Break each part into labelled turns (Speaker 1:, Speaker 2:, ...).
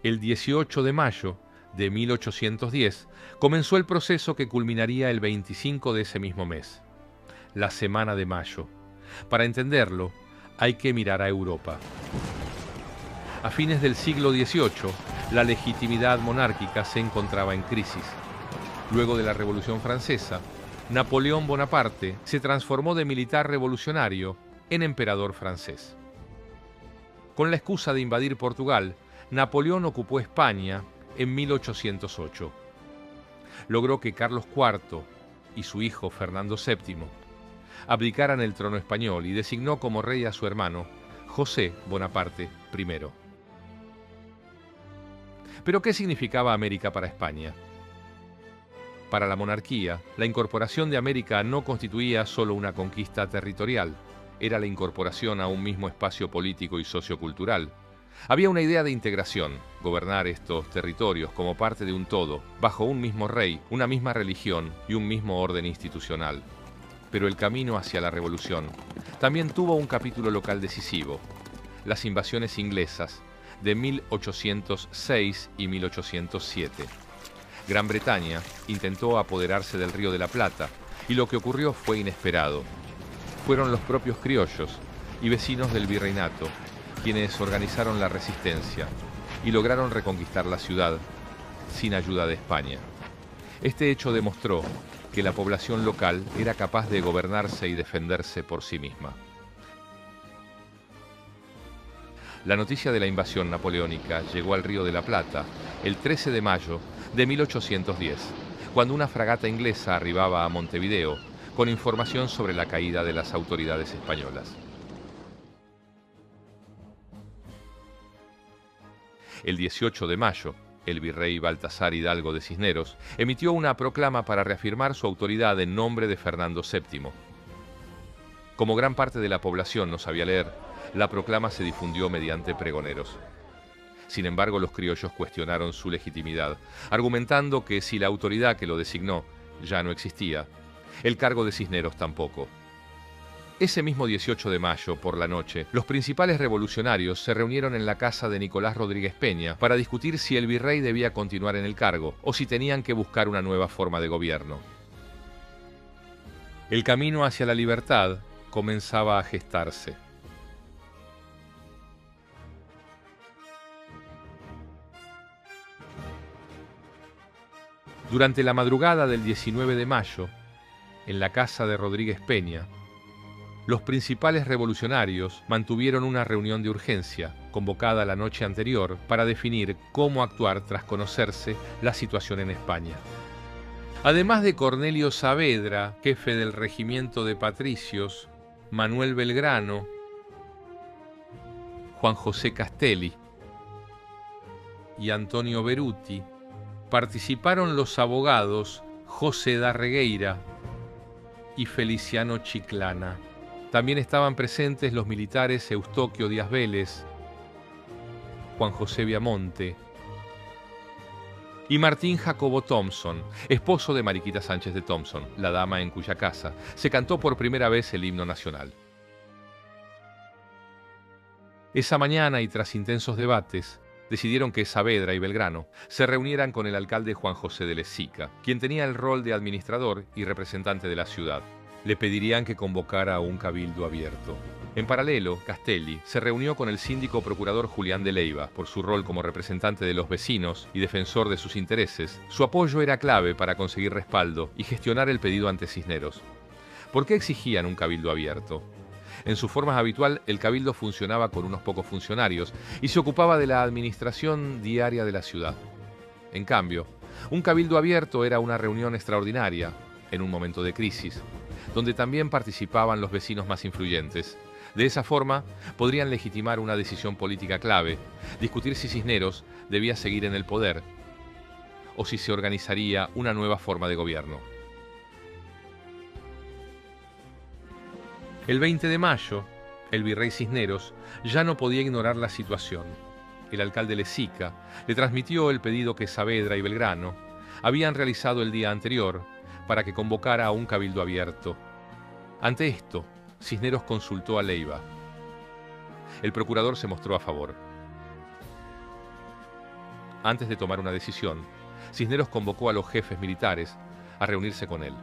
Speaker 1: El 18 de mayo de 1810 comenzó el proceso que culminaría el 25 de ese mismo mes, la Semana de Mayo. Para entenderlo, hay que mirar a Europa. A fines del siglo XVIII, la legitimidad monárquica se encontraba en crisis. Luego de la Revolución Francesa, Napoleón Bonaparte se transformó de militar revolucionario en emperador francés. Con la excusa de invadir Portugal, Napoleón ocupó España en 1808. Logró que Carlos IV y su hijo Fernando VII abdicaran el trono español y designó como rey a su hermano, José Bonaparte I. ¿Pero qué significaba América para España? Para la monarquía, la incorporación de América no constituía solo una conquista territorial, era la incorporación a un mismo espacio político y sociocultural. Había una idea de integración, gobernar estos territorios como parte de un todo, bajo un mismo rey, una misma religión y un mismo orden institucional. Pero el camino hacia la revolución también tuvo un capítulo local decisivo: las invasiones inglesas de 1806 y 1807. Gran Bretaña intentó apoderarse del Río de la Plata y lo que ocurrió fue inesperado. Fueron los propios criollos y vecinos del virreinato quienes organizaron la resistencia y lograron reconquistar la ciudad sin ayuda de España. Este hecho demostró que la población local era capaz de gobernarse y defenderse por sí misma. La noticia de la invasión napoleónica llegó al Río de la Plata el 13 de mayo de 1810, cuando una fragata inglesa arribaba a Montevideo con información sobre la caída de las autoridades españolas. El 18 de mayo, el virrey Baltasar Hidalgo de Cisneros emitió una proclama para reafirmar su autoridad en nombre de Fernando VII. Como gran parte de la población no sabía leer, la proclama se difundió mediante pregoneros. Sin embargo, los criollos cuestionaron su legitimidad, argumentando que si la autoridad que lo designó ya no existía, el cargo de Cisneros tampoco. Ese mismo 18 de mayo, por la noche, los principales revolucionarios se reunieron en la casa de Nicolás Rodríguez Peña para discutir si el virrey debía continuar en el cargo o si tenían que buscar una nueva forma de gobierno. El camino hacia la libertad comenzaba a gestarse. Durante la madrugada del 19 de mayo, en la casa de Rodríguez Peña, los principales revolucionarios mantuvieron una reunión de urgencia, convocada la noche anterior, para definir cómo actuar tras conocerse la situación en España. Además de Cornelio Saavedra, jefe del regimiento de patricios, Manuel Belgrano, Juan José Castelli y Antonio Beruti, participaron los abogados José Darregueira y Feliciano Chiclana. También estaban presentes los militares Eustoquio Díaz Vélez, Juan José Viamonte y Martín Jacobo Thompson, esposo de Mariquita Sánchez de Thompson, la dama en cuya casa se cantó por primera vez el himno nacional. Esa mañana, y tras intensos debates, decidieron que Saavedra y Belgrano se reunieran con el alcalde Juan José de Lezica, quien tenía el rol de administrador y representante de la ciudad. Le pedirían que convocara a un cabildo abierto. En paralelo, Castelli se reunió con el síndico procurador Julián de Leiva. Por su rol como representante de los vecinos y defensor de sus intereses, su apoyo era clave para conseguir respaldo y gestionar el pedido ante Cisneros. ¿Por qué exigían un cabildo abierto? En su forma habitual, el cabildo funcionaba con unos pocos funcionarios y se ocupaba de la administración diaria de la ciudad. En cambio, un cabildo abierto era una reunión extraordinaria, en un momento de crisis, donde también participaban los vecinos más influyentes. De esa forma, podrían legitimar una decisión política clave, discutir si Cisneros debía seguir en el poder o si se organizaría una nueva forma de gobierno. El 20 de mayo, el virrey Cisneros ya no podía ignorar la situación. El alcalde Lezica le transmitió el pedido que Saavedra y Belgrano habían realizado el día anterior para que convocara a un cabildo abierto. Ante esto, Cisneros consultó a Leiva. El procurador se mostró a favor. Antes de tomar una decisión, Cisneros convocó a los jefes militares a reunirse con él.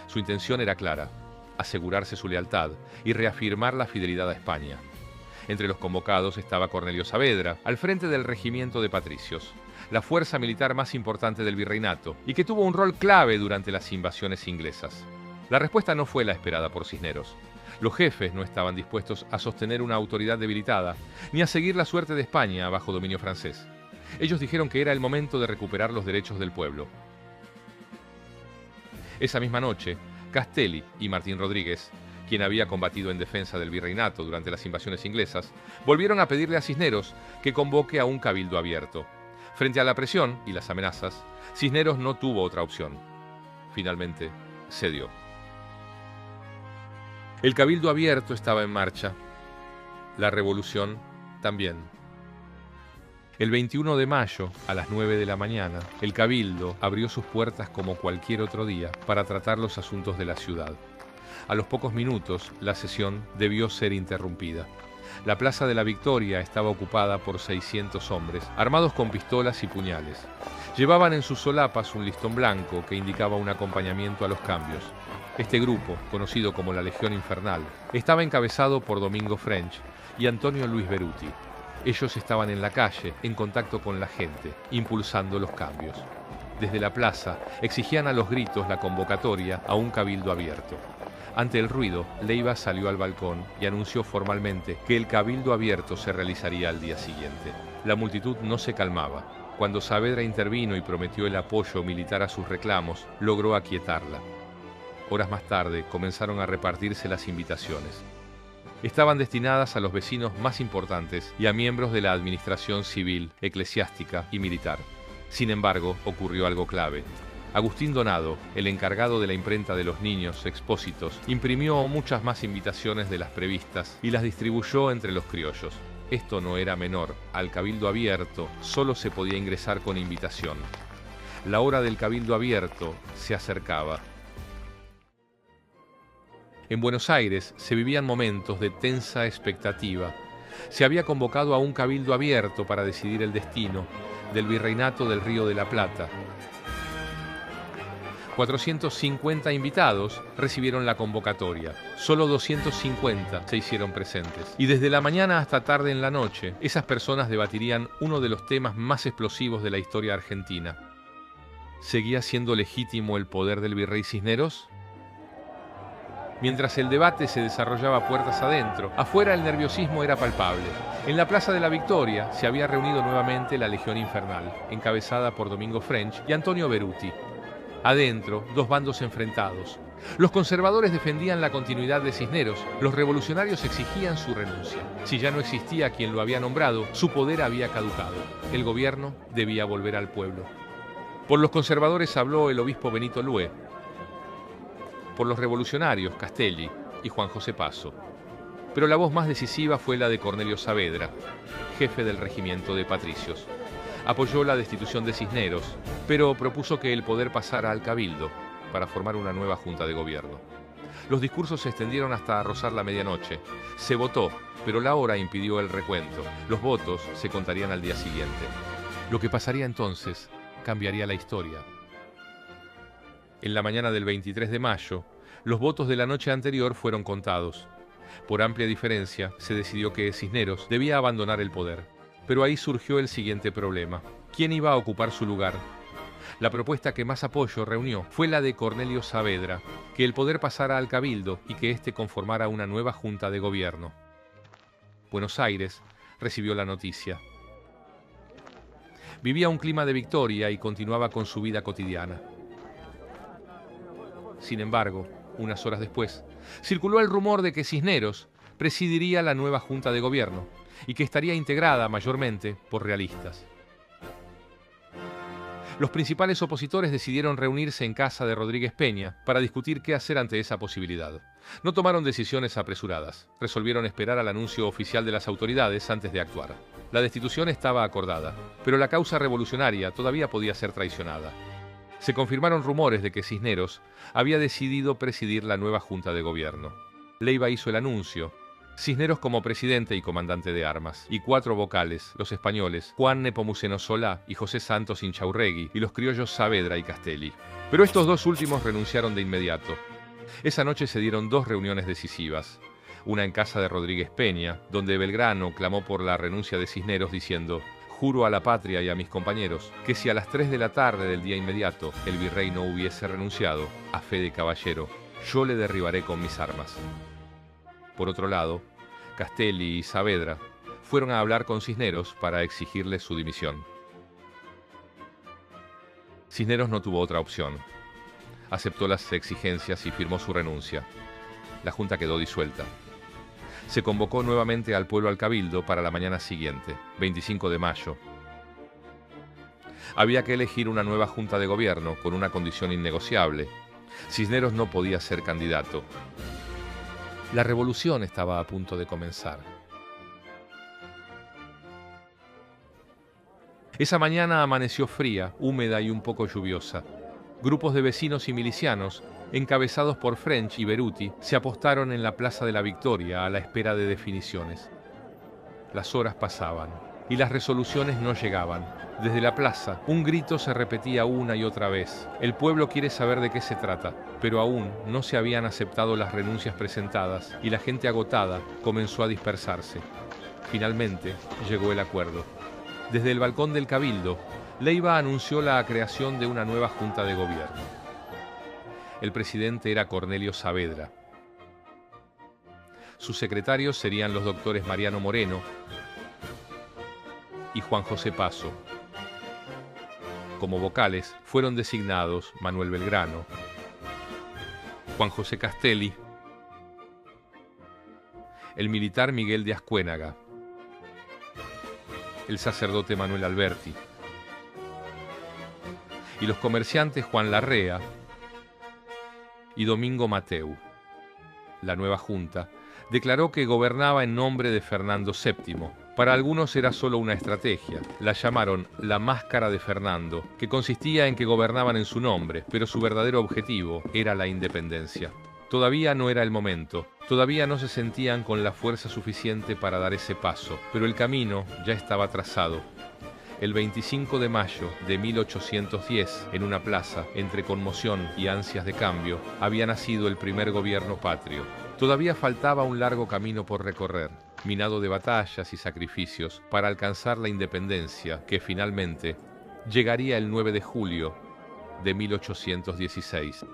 Speaker 1: Su intención era clara: asegurarse su lealtad y reafirmar la fidelidad a España. Entre los convocados estaba Cornelio Saavedra, al frente del regimiento de patricios, la fuerza militar más importante del virreinato, y que tuvo un rol clave durante las invasiones inglesas. La respuesta no fue la esperada por Cisneros. Los jefes no estaban dispuestos a sostener una autoridad debilitada, ni a seguir la suerte de España bajo dominio francés. Ellos dijeron que era el momento de recuperar los derechos del pueblo. Esa misma noche, Castelli y Martín Rodríguez, quien había combatido en defensa del virreinato durante las invasiones inglesas, volvieron a pedirle a Cisneros que convoque a un cabildo abierto. Frente a la presión y las amenazas, Cisneros no tuvo otra opción. Finalmente, cedió. El cabildo abierto estaba en marcha. La revolución también. El 21 de mayo, a las 9 de la mañana, el cabildo abrió sus puertas como cualquier otro día para tratar los asuntos de la ciudad. A los pocos minutos, la sesión debió ser interrumpida. La Plaza de la Victoria estaba ocupada por 600 hombres, armados con pistolas y puñales. Llevaban en sus solapas un listón blanco que indicaba un acompañamiento a los cambios. Este grupo, conocido como la Legión Infernal, estaba encabezado por Domingo French y Antonio Luis Beruti. Ellos estaban en la calle, en contacto con la gente, impulsando los cambios. Desde la plaza exigían a los gritos la convocatoria a un cabildo abierto. Ante el ruido, Leiva salió al balcón y anunció formalmente que el cabildo abierto se realizaría al día siguiente. La multitud no se calmaba. Cuando Saavedra intervino y prometió el apoyo militar a sus reclamos, logró aquietarla. Horas más tarde comenzaron a repartirse las invitaciones. Estaban destinadas a los vecinos más importantes y a miembros de la administración civil, eclesiástica y militar. Sin embargo, ocurrió algo clave. Agustín Donado, el encargado de la imprenta de los niños expósitos, imprimió muchas más invitaciones de las previstas y las distribuyó entre los criollos. Esto no era menor. Al cabildo abierto solo se podía ingresar con invitación. La hora del cabildo abierto se acercaba. En Buenos Aires se vivían momentos de tensa expectativa. Se había convocado a un cabildo abierto para decidir el destino del virreinato del Río de la Plata. 450 invitados recibieron la convocatoria. Solo 250 se hicieron presentes. Y desde la mañana hasta tarde en la noche, esas personas debatirían uno de los temas más explosivos de la historia argentina. ¿Seguía siendo legítimo el poder del virrey Cisneros? Mientras el debate se desarrollaba puertas adentro, afuera el nerviosismo era palpable. En la Plaza de la Victoria se había reunido nuevamente la Legión Infernal, encabezada por Domingo French y Antonio Beruti. Adentro, dos bandos enfrentados. Los conservadores defendían la continuidad de Cisneros, los revolucionarios exigían su renuncia. Si ya no existía quien lo había nombrado, su poder había caducado. El gobierno debía volver al pueblo. Por los conservadores habló el obispo Benito Lue. Por los revolucionarios, Castelli y Juan José Paso. Pero la voz más decisiva fue la de Cornelio Saavedra, jefe del regimiento de patricios. Apoyó la destitución de Cisneros, pero propuso que el poder pasara al cabildo para formar una nueva junta de gobierno. Los discursos se extendieron hasta rozar la medianoche. Se votó, pero la hora impidió el recuento. Los votos se contarían al día siguiente. Lo que pasaría entonces cambiaría la historia. En la mañana del 23 de mayo, los votos de la noche anterior fueron contados. Por amplia diferencia, se decidió que Cisneros debía abandonar el poder. Pero ahí surgió el siguiente problema. ¿Quién iba a ocupar su lugar? La propuesta que más apoyo reunió fue la de Cornelio Saavedra, que el poder pasara al cabildo y que éste conformara una nueva junta de gobierno. Buenos Aires recibió la noticia. Vivía un clima de victoria y continuaba con su vida cotidiana. Sin embargo, unas horas después, circuló el rumor de que Cisneros presidiría la nueva junta de gobierno y que estaría integrada mayormente por realistas. Los principales opositores decidieron reunirse en casa de Rodríguez Peña para discutir qué hacer ante esa posibilidad. No tomaron decisiones apresuradas, resolvieron esperar al anuncio oficial de las autoridades antes de actuar. La destitución estaba acordada, pero la causa revolucionaria todavía podía ser traicionada. Se confirmaron rumores de que Cisneros había decidido presidir la nueva junta de gobierno. Leiva hizo el anuncio Cisneros como presidente y comandante de armas, y 4 vocales, los españoles, Juan Nepomuceno Solá y José Santos Inchaurregui, y los criollos Saavedra y Castelli. Pero estos 2 últimos renunciaron de inmediato. Esa noche se dieron 2 reuniones decisivas. Una en casa de Rodríguez Peña, donde Belgrano clamó por la renuncia de Cisneros diciendo: «Juro a la patria y a mis compañeros que si a las 3 de la tarde del día inmediato el virrey no hubiese renunciado, a fe de caballero, yo le derribaré con mis armas». Por otro lado, Castelli y Saavedra fueron a hablar con Cisneros para exigirle su dimisión. Cisneros no tuvo otra opción. Aceptó las exigencias y firmó su renuncia. La junta quedó disuelta. Se convocó nuevamente al pueblo al cabildo para la mañana siguiente, 25 de mayo. Había que elegir una nueva junta de gobierno con una condición innegociable. Cisneros no podía ser candidato. La revolución estaba a punto de comenzar. Esa mañana amaneció fría, húmeda y un poco lluviosa. Grupos de vecinos y milicianos, encabezados por French y Beruti, se apostaron en la Plaza de la Victoria a la espera de definiciones. Las horas pasaban y las resoluciones no llegaban. Desde la plaza, un grito se repetía una y otra vez: «El pueblo quiere saber de qué se trata», pero aún no se habían aceptado las renuncias presentadas y la gente agotada comenzó a dispersarse. Finalmente llegó el acuerdo. Desde el balcón del Cabildo, Leiva anunció la creación de una nueva junta de gobierno. El presidente era Cornelio Saavedra. Sus secretarios serían los doctores Mariano Moreno y Juan José Paso. Como vocales fueron designados Manuel Belgrano, Juan José Castelli, el militar Miguel de Ascuénaga, el sacerdote Manuel Alberti y los comerciantes Juan Larrea y Domingo Mateu. La nueva junta declaró que gobernaba en nombre de Fernando VII. Para algunos era solo una estrategia. La llamaron la máscara de Fernando, que consistía en que gobernaban en su nombre, pero su verdadero objetivo era la independencia. Todavía no era el momento, todavía no se sentían con la fuerza suficiente para dar ese paso, pero el camino ya estaba trazado. El 25 de mayo de 1810, en una plaza, entre conmoción y ansias de cambio, había nacido el primer gobierno patrio. Todavía faltaba un largo camino por recorrer, minado de batallas y sacrificios, para alcanzar la independencia que finalmente llegaría el 9 de julio de 1816.